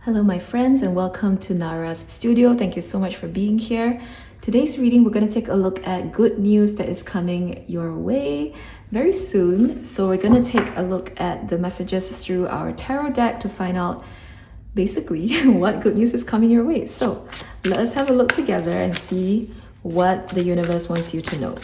Hello, my friends, and welcome to Naras.studio. Thank you so much for being here. Today's reading, we're going to take a look at good news that is coming your way very soon. So we're going to take a look at the messages through our tarot deck to find out basically what good news is coming your way. So let us have a look together and see what the universe wants you to know.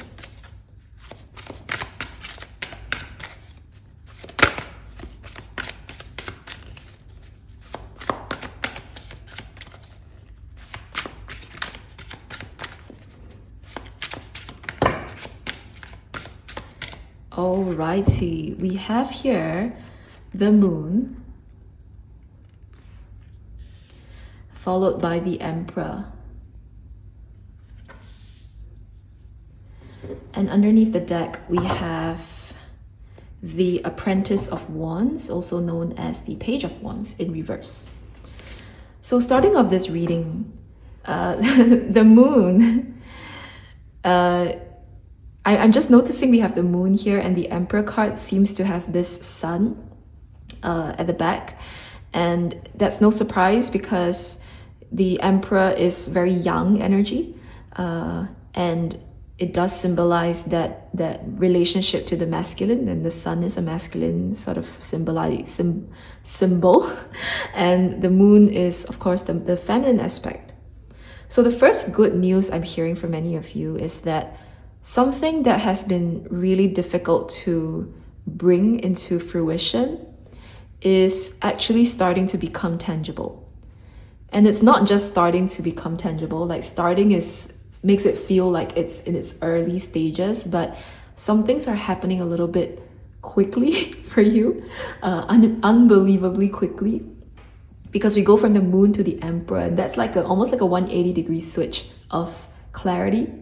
Alrighty, we have here the moon, followed by the emperor. And underneath the deck, we have the apprentice of wands, also known as the page of wands in reverse. So starting off this reading, the moon, I'm just noticing we have the moon here, and the emperor card seems to have this sun at the back. And that's no surprise because the emperor is very young energy, and it does symbolize that relationship to the masculine, and the sun is a masculine sort of symbol, and the moon is, of course, the feminine aspect. So the first good news I'm hearing from many of you is that something that has been really difficult to bring into fruition is actually starting to become tangible. And it's not just starting to become tangible, like starting makes it feel like it's in its early stages, but some things are happening a little bit quickly for you, unbelievably quickly, because we go from the moon to the emperor, and that's like almost like a 180-degree switch of clarity,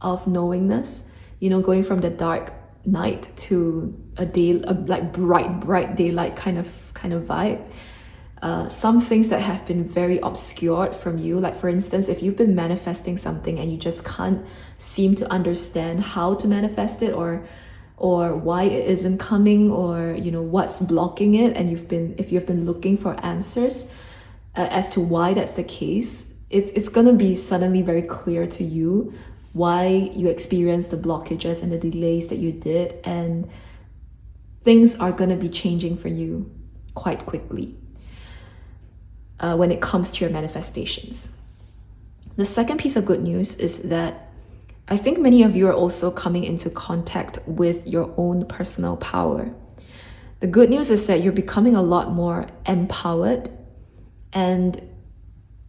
of knowingness, going from the dark night to like bright daylight kind of vibe. Some things that have been very obscured from you, like for instance, if you've been manifesting something and you just can't seem to understand how to manifest it, or why it isn't coming, or what's blocking it, and if you've been looking for answers as to why that's the case, it's gonna be suddenly very clear to you why you experienced the blockages and the delays that you did, and things are gonna be changing for you quite quickly when it comes to your manifestations. The second piece of good news is that I think many of you are also coming into contact with your own personal power. The good news is that you're becoming a lot more empowered, and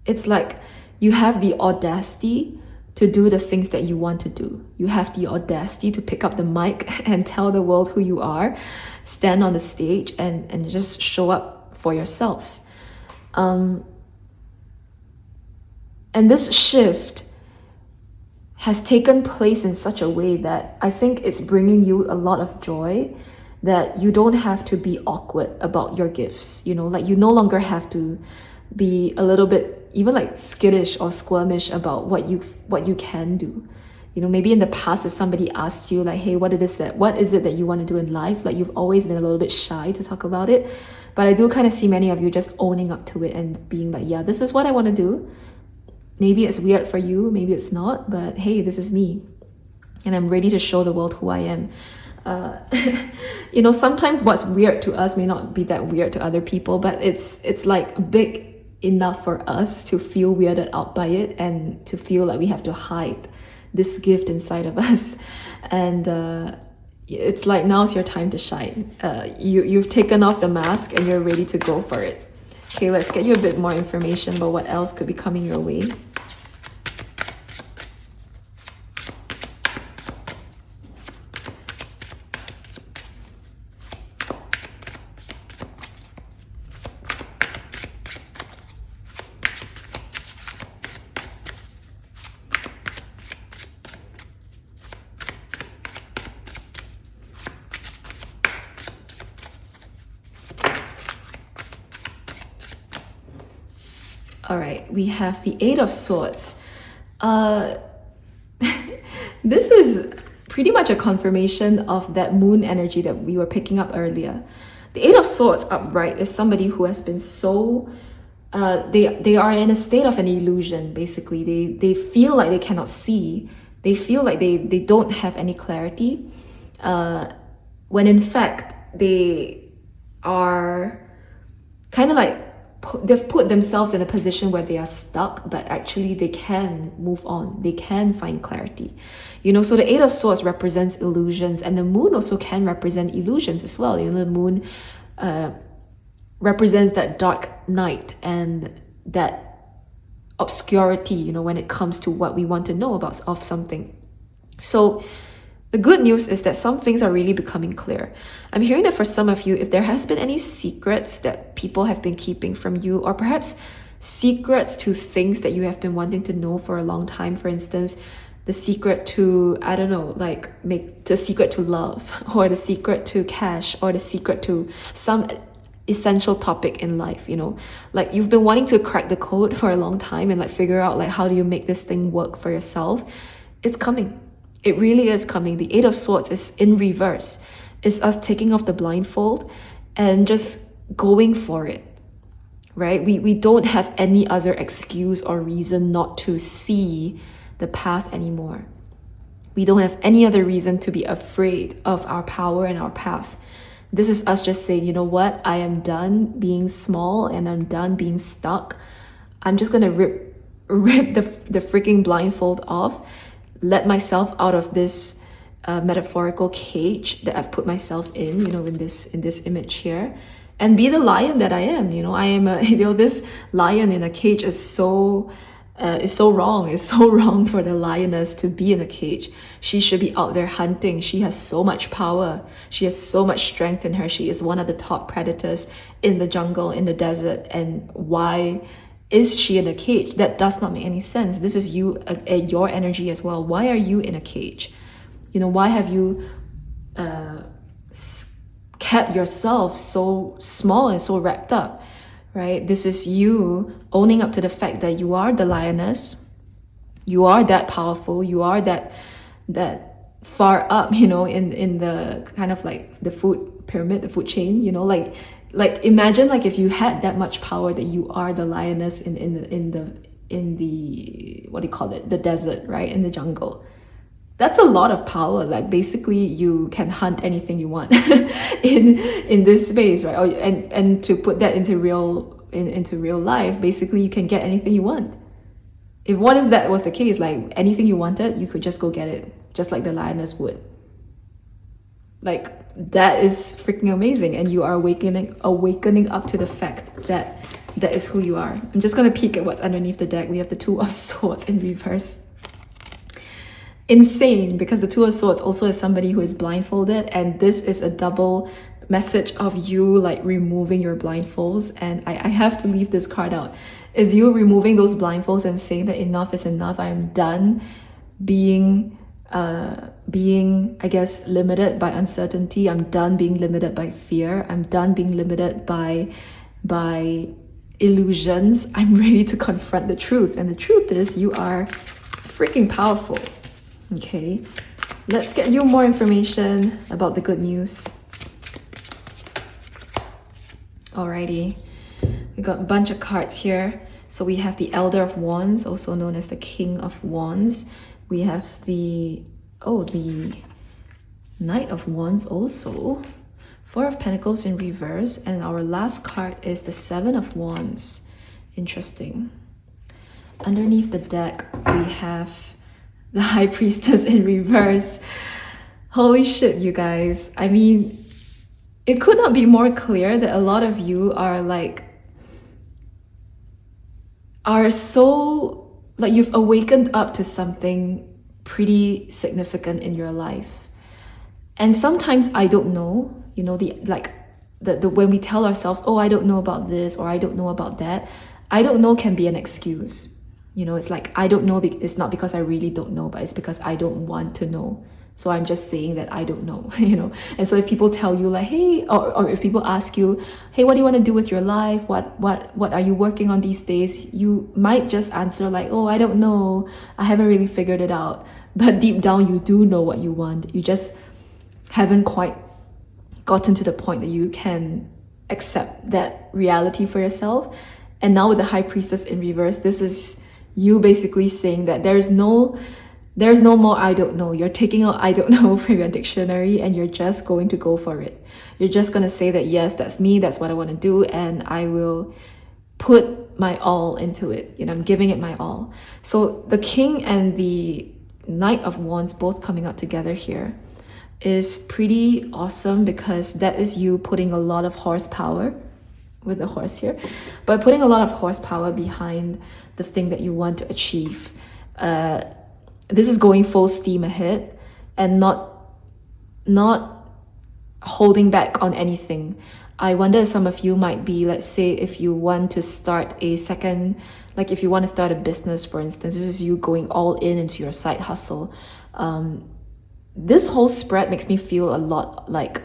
it's like you have the audacity to do the things that you want to do. You have the audacity to pick up the mic and tell the world who you are, stand on the stage and just show up for yourself. And this shift has taken place in such a way that I think it's bringing you a lot of joy, that you don't have to be awkward about your gifts. Like you no longer have to be a little bit even like skittish or squirmish about what you can do. Maybe in the past, if somebody asked you like, hey, what is it that you want to do in life, like you've always been a little bit shy to talk about it. But I do kind of see many of you just owning up to it and being like, yeah, this is what I want to do. Maybe it's weird for you, maybe it's not, but hey, this is me, and I'm ready to show the world who I am. Sometimes what's weird to us may not be that weird to other people, but it's like big enough for us to feel weirded out by it, and to feel like we have to hide this gift inside of us. And it's like, now's your time to shine. You've taken off the mask and you're ready to go for it. Okay, let's get you a bit more information about what else could be coming your way. All right, we have the Eight of Swords. This is pretty much a confirmation of that moon energy that we were picking up earlier. The Eight of Swords upright is somebody who has been so they are in a state of an illusion. Basically, they feel like they cannot see. They feel like they don't have any clarity, when in fact they are kind of like they've put themselves in a position where they are stuck, but actually they can move on. They can find clarity. So the Eight of Swords represents illusions, and the moon also can represent illusions as well. The moon represents that dark night and that obscurity, when it comes to what we want to know about of something. So the good news is that some things are really becoming clear. I'm hearing that for some of you, if there has been any secrets that people have been keeping from you, or perhaps secrets to things that you have been wanting to know for a long time, for instance, the secret to, I don't know, like the secret to love, or the secret to cash, or the secret to some essential topic in life, like you've been wanting to crack the code for a long time and like figure out like how do you make this thing work for yourself. It's coming. It really is coming. The Eight of Swords is in reverse. It's us taking off the blindfold and just going for it, right? We don't have any other excuse or reason not to see the path anymore. We don't have any other reason to be afraid of our power and our path. This is us just saying, you know what? I am done being small and I'm done being stuck. I'm just gonna rip the freaking blindfold off, let myself out of this metaphorical cage that I've put myself in, in this image here, and be the lion that I am. I am this lion in a cage is so wrong. It's so wrong for the lioness to be in a cage. She should be out there hunting. She has so much power. She has so much strength in her. She is one of the top predators in the jungle, in the desert. And why is she in a cage? That does not make any sense. This is you, your energy as well. Why are you in a cage? Why have you kept yourself so small and so wrapped up? Right? This is you owning up to the fact that you are the lioness. You are that powerful. You are that far up, in the kind of like the food pyramid, the food chain, like imagine like if you had that much power that you are the lioness in the what do you call it? The desert, right? In the jungle. That's a lot of power. Like basically you can hunt anything you want in this space, right? And to put that into real life, basically you can get anything you want. What if that was the case? Like anything you wanted, you could just go get it, just like the lioness would. Like that is freaking amazing, and you are awakening up to the fact that that is who you are. I'm just gonna peek at what's underneath the deck. We have the Two of Swords in reverse. Insane, because the Two of Swords also is somebody who is blindfolded, and this is a double message of you like removing your blindfolds. And I have to leave this card out. Is you removing those blindfolds and saying that enough is enough. I am done being I guess limited by uncertainty. I'm done being limited by fear. I'm done being limited by illusions. I'm ready to confront the truth, and the truth is you are freaking powerful. Okay, let's get you more information about the good news. Alrighty, we got a bunch of cards here. So we have the Elder of Wands, also known as the King of Wands. We have the Knight of Wands also. Four of Pentacles in reverse. And our last card is the Seven of Wands. Interesting. Underneath the deck, we have the High Priestess in reverse. Holy shit, you guys. I mean, it could not be more clear that a lot of you are so like you've awakened up to something pretty significant in your life. And sometimes I don't know, the when we tell ourselves, oh, I don't know about this, or I don't know about that, I don't know can be an excuse. It's like, I don't know, it's not because I really don't know, but it's because I don't want to know. So I'm just saying that I don't know, And so if people tell you like, hey, or if people ask you, hey, what do you want to do with your life? What are you working on these days? You might just answer like, oh, I don't know. I haven't really figured it out. But deep down, you do know what you want. You just haven't quite gotten to the point that you can accept that reality for yourself And now with the High Priestess in reverse, this is you basically saying that there's no more I don't know. You're taking out I don't know from your dictionary and you're just going to go for it. You're just going to say that, yes, that's me, that's what I want to do, and I will put my all into it. You know, I'm giving it my all. So the King and the Knight of Wands both coming out together here is pretty awesome, because that is you putting a lot of horsepower with the horse here, but putting a lot of horsepower behind the thing that you want to achieve. This is going full steam ahead and not holding back on anything. I wonder if some of you might be, let's say, if you want to start a second, like if you want to start a business, for instance, this is you going all in into your side hustle. This whole spread makes me feel a lot like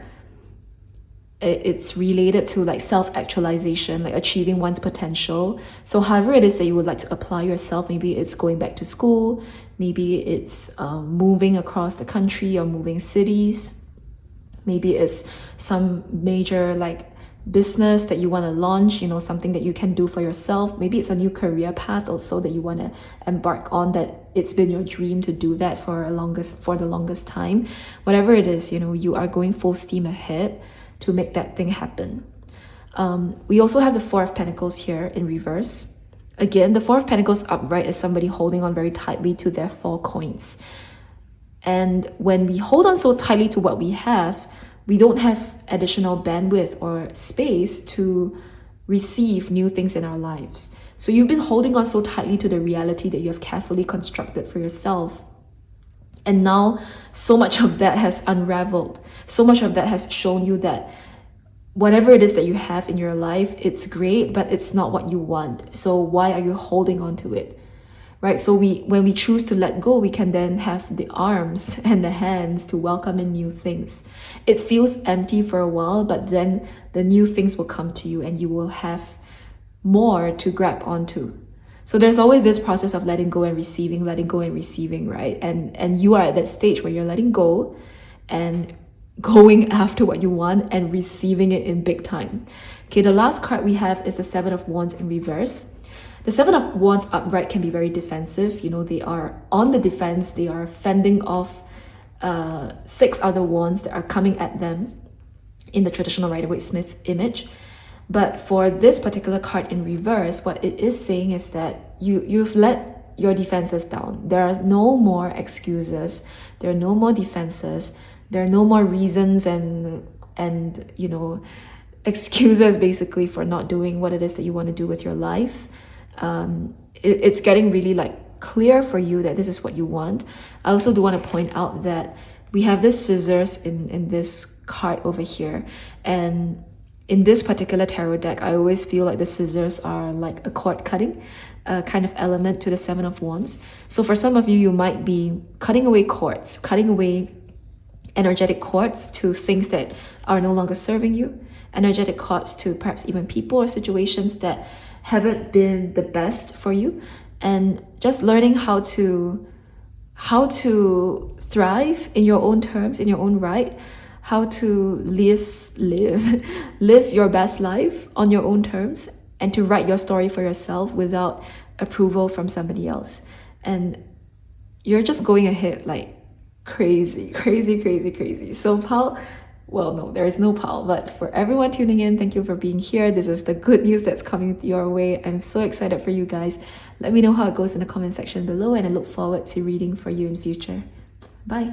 it's related to like self-actualization, like achieving one's potential. So however it is that you would like to apply yourself, maybe it's going back to school, maybe it's moving across the country or moving cities, maybe it's some major like business that you want to launch, you know, something that you can do for yourself. Maybe it's a new career path also that you want to embark on, that it's been your dream to do that for the longest time. Whatever it is, you know, you are going full steam ahead to make that thing happen. We also have the Four of Pentacles here in reverse. Again, the Four of Pentacles upright is somebody holding on very tightly to their 4 coins. And when we hold on so tightly to what we have, we don't have additional bandwidth or space to receive new things in our lives. So you've been holding on so tightly to the reality that you have carefully constructed for yourself. And now so much of that has unraveled. So much of that has shown you that whatever it is that you have in your life, it's great, but it's not what you want. So why are you holding on to it? Right? So when we choose to let go, we can then have the arms and the hands to welcome in new things. It feels empty for a while, but then the new things will come to you and you will have more to grab onto. So there's always this process of letting go and receiving, right? And you are at that stage where you're letting go and going after what you want and receiving it in big time. Okay, the last card we have is the Seven of Wands in reverse. The Seven of Wands upright can be very defensive. You know, they are on the defense. They are fending off 6 other wands that are coming at them in the traditional Rider-Waite-Smith image. But for this particular card in reverse, what it is saying is that you've let your defenses down. There are no more excuses. There are no more defenses. There are no more reasons and you know, excuses basically for not doing what it is that you want to do with your life. It's getting really like clear for you that this is what you want. I also do want to point out that we have this scissors in this card over here, and in this particular tarot deck, I always feel like the scissors are like a cord cutting kind of element to the Seven of Wands. So for some of you, you might be cutting away cords, cutting away energetic cords to things that are no longer serving you, energetic cords to perhaps even people or situations that haven't been the best for you, and just learning how to thrive in your own terms, in your own right, how to live your best life on your own terms, and to write your story for yourself without approval from somebody else. And you're just going ahead like crazy. So Paul, well, no, there is no Paul, but for everyone tuning in, thank you for being here. This is the good news that's coming your way. I'm so excited for you guys. Let me know how it goes in the comment section below, and I look forward to reading for you in future. Bye.